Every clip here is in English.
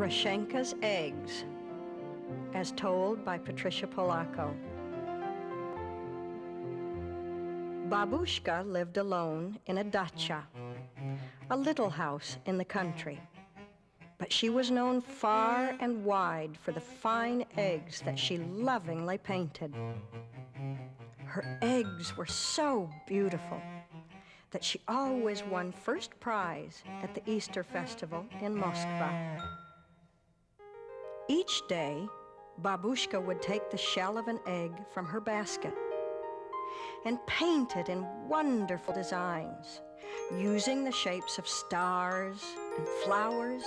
Rechenka's Eggs, as told by Patricia Polacco. Babushka lived alone in a dacha, a little house in the country. But she was known far and wide for the fine eggs that she lovingly painted. Her eggs were so beautiful that she always won first prize at the Easter festival in Moscow. Each day, Babushka would take the shell of an egg from her basket and paint it in wonderful designs, using the shapes of stars and flowers,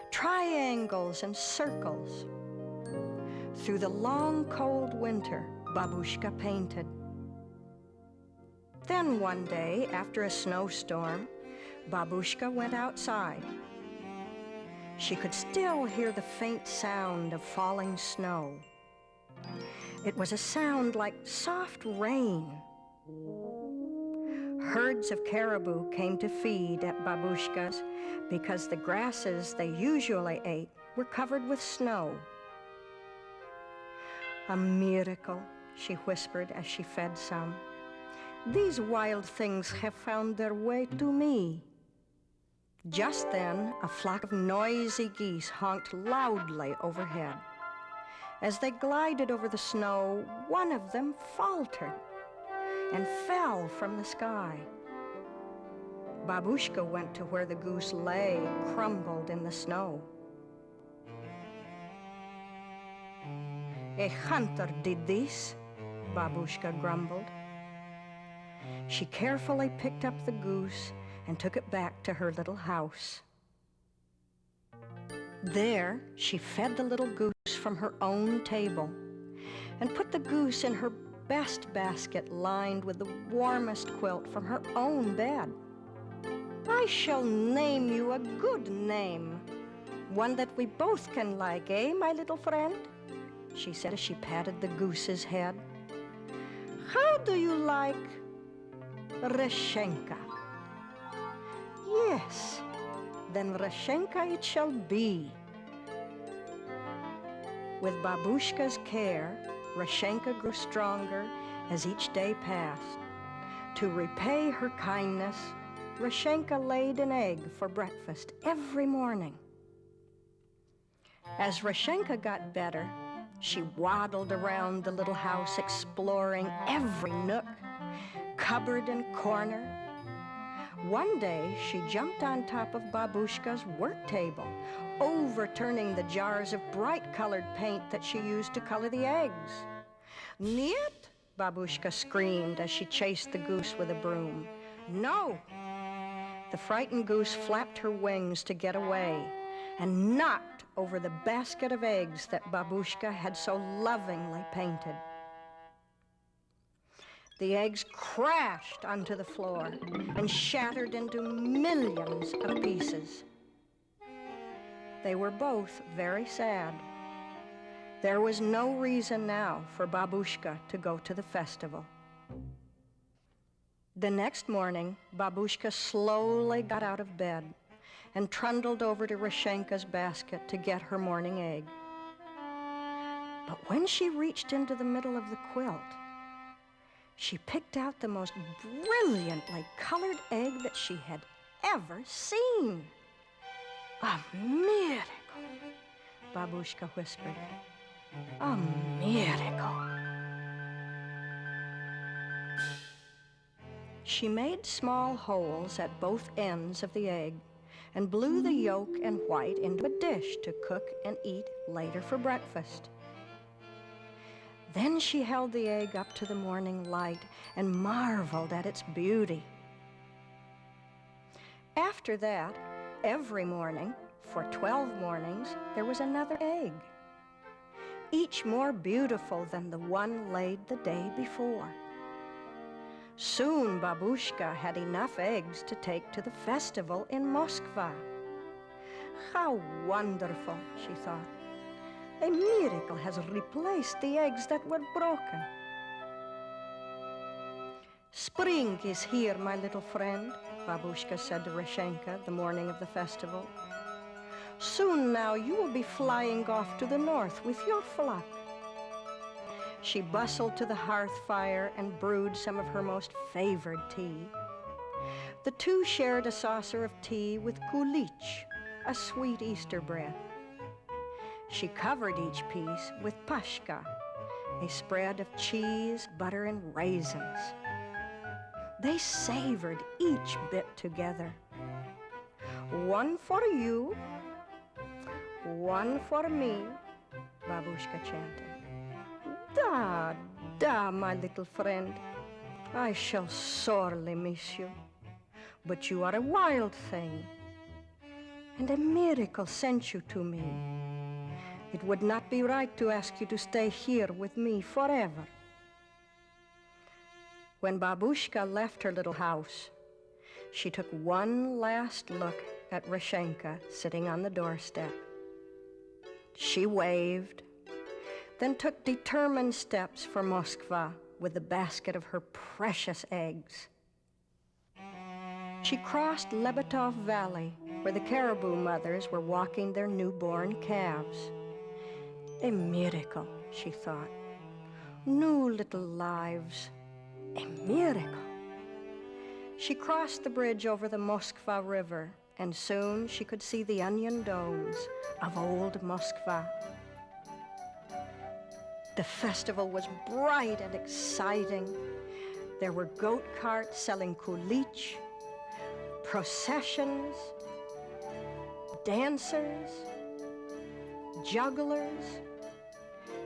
triangles and circles. Through the long, cold winter, Babushka painted. Then one day, after a snowstorm, Babushka went outside. She could still hear the faint sound of falling snow. It was a sound like soft rain. Herds of caribou came to feed at Babushka's because the grasses they usually ate were covered with snow. "A miracle," she whispered as she fed some. "These wild things have found their way to me." Just then, a flock of noisy geese honked loudly overhead. As they glided over the snow, one of them faltered and fell from the sky. Babushka went to where the goose lay, crumbled in the snow. "A hunter did this," Babushka grumbled. She carefully picked up the goose and took it back to her little house. There, she fed the little goose from her own table and put the goose in her best basket lined with the warmest quilt from her own bed. "I shall name you a good name, one that we both can like, eh, my little friend?" she said as she patted the goose's head. "How do you like Rechenka?" "Yes, then Rechenka it shall be." With Babushka's care, Rechenka grew stronger as each day passed. To repay her kindness, Rechenka laid an egg for breakfast every morning. As Rechenka got better, she waddled around the little house exploring every nook, cupboard and corner. One day, she jumped on top of Babushka's work table, overturning the jars of bright-colored paint that she used to color the eggs. "Niet!" Babushka screamed as she chased the goose with a broom. "No!" The frightened goose flapped her wings to get away and knocked over the basket of eggs that Babushka had so lovingly painted. The eggs crashed onto the floor and shattered into millions of pieces. They were both very sad. There was no reason now for Babushka to go to the festival. The next morning, Babushka slowly got out of bed and trundled over to Rechenka's basket to get her morning egg. But when she reached into the middle of the quilt, she picked out the most brilliantly colored egg that she had ever seen. "A miracle," Babushka whispered. "A miracle." She made small holes at both ends of the egg and blew the yolk and white into a dish to cook and eat later for breakfast. Then she held the egg up to the morning light and marveled at its beauty. After that, every morning, for 12 mornings, there was another egg, each more beautiful than the one laid the day before. Soon Babushka had enough eggs to take to the festival in Moscow. How wonderful, she thought. A miracle has replaced the eggs that were broken. "Spring is here, my little friend," Babushka said to Rechenka the morning of the festival. Soon now you will be flying off to the north with your flock. She bustled to the hearth fire and brewed some of her most favored tea. The two shared a saucer of tea with kulich, a sweet Easter bread. She covered each piece with pashka, a spread of cheese, butter, and raisins. They savored each bit together. One for you, one for me, Babushka chanted. Da, da, my little friend, I shall sorely miss you. But you are a wild thing, and a miracle sent you to me. It would not be right to ask you to stay here with me forever. When Babushka left her little house, she took one last look at Rechenka sitting on the doorstep. She waved, then took determined steps for Moskva with the basket of her precious eggs. She crossed Lebetov Valley, where the caribou mothers were walking their newborn calves. A miracle, she thought. New little lives. A miracle. She crossed the bridge over the Moskva River, and soon she could see the onion domes of old Moskva. The festival was bright and exciting. There were goat carts selling kulich, processions, dancers, jugglers,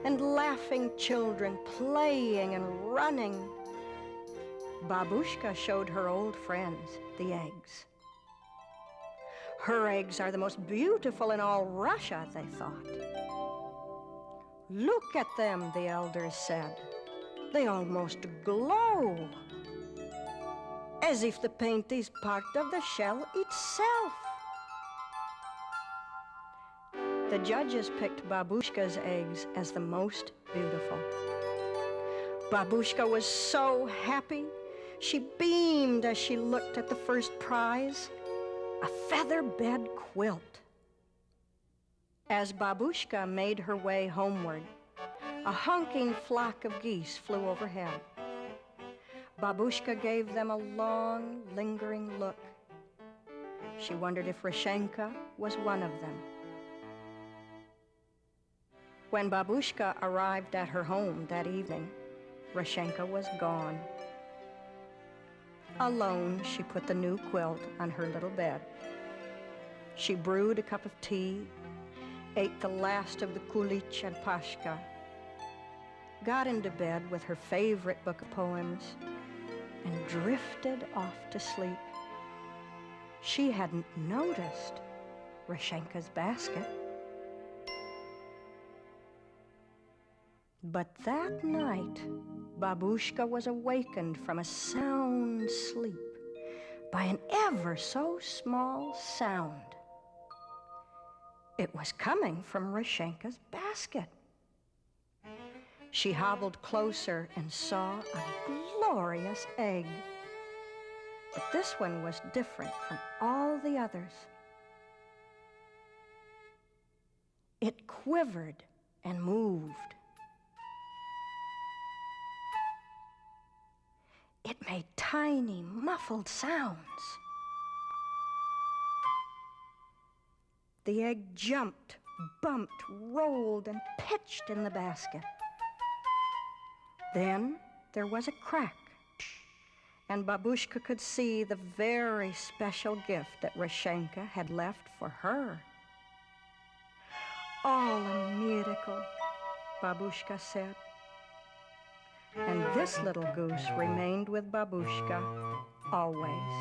and laughing children playing and running. Babushka showed her old friends the eggs. Her eggs are the most beautiful in all Russia, they thought. Look at them, the elders said. They almost glow, as if the paint is part of the shell itself. The judges picked Babushka's eggs as the most beautiful. Babushka was so happy. She beamed as she looked at the first prize, a feather bed quilt. As Babushka made her way homeward, a honking flock of geese flew overhead. Babushka gave them a long, lingering look. She wondered if Rechenka was one of them. When Babushka arrived at her home that evening, Rechenka was gone. Alone, she put the new quilt on her little bed. She brewed a cup of tea, ate the last of the kulich and pashka, got into bed with her favorite book of poems, and drifted off to sleep. She hadn't noticed Rechenka's basket. But that night, Babushka was awakened from a sound sleep by an ever so small sound. It was coming from Rechenka's basket. She hobbled closer and saw a glorious egg. But this one was different from all the others. It quivered and moved. It made tiny, muffled sounds. The egg jumped, bumped, rolled, and pitched in the basket. Then there was a crack, and Babushka could see the very special gift that Rechenka had left for her. All a miracle, Babushka said. And this little goose remained with Babushka always.